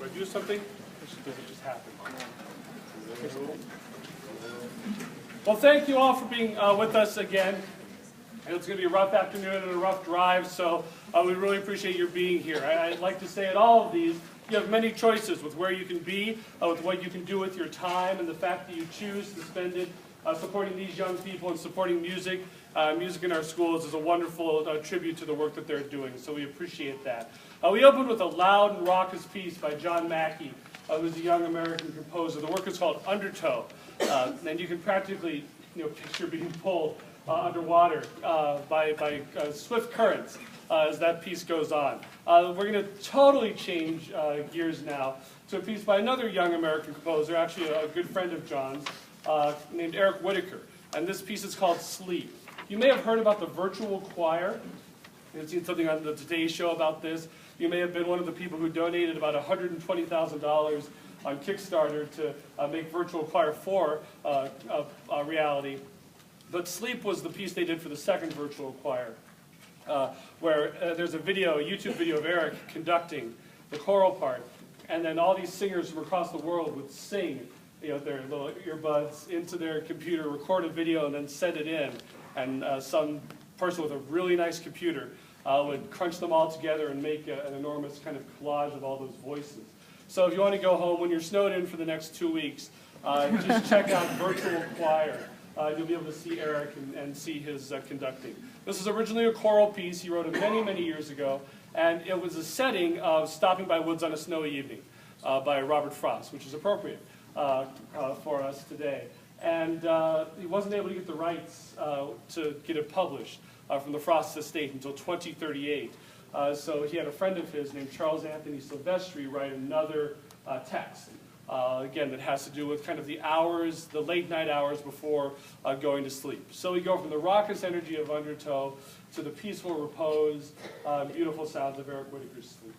If I do something, it just happens. Well, thank you all for being with us again. It's going to be a rough afternoon and a rough drive, so we really appreciate your being here. I'd like to say at all of these, you have many choices with where you can be, with what you can do with your time, and the fact that you choose to spend it supporting these young people and supporting music. Music in our schools is a wonderful tribute to the work that they're doing, so we appreciate that. We opened with a loud and raucous piece by John Mackey, who's a young American composer. The work is called Undertow, and you can practically picture being pulled underwater by swift currents as that piece goes on. We're going to totally change gears now to a piece by another young American composer, actually a good friend of John's, named Eric Whitacre. And this piece is called Sleep. You may have heard about the virtual choir. You've seen something on the Today Show about this. You may have been one of the people who donated about $120,000 on Kickstarter to make virtual choir 4 a reality. But Sleep was the piece they did for the second virtual choir, where there's a YouTube video of Eric conducting the choral part, and then all these singers from across the world would sing their little earbuds into their computer, record a video, and then send it in. And some person with a really nice computer would crunch them all together and make an enormous kind of collage of all those voices. So if you want to go home, when you're snowed in for the next 2 weeks, just check out Virtual Choir. You'll be able to see Eric and see his conducting. This was originally a choral piece. He wrote it many, many years ago. And it was a setting of Stopping by Woods on a Snowy Evening by Robert Frost, which is appropriate for us today. And he wasn't able to get the rights to get it published from the Frost estate until 2038. So he had a friend of his named Charles Anthony Silvestri write another text, again, that has to do with kind of the hours, the late night hours before going to sleep. So we go from the raucous energy of Undertow to the peaceful repose, beautiful sounds of Eric Whitacre's Sleep.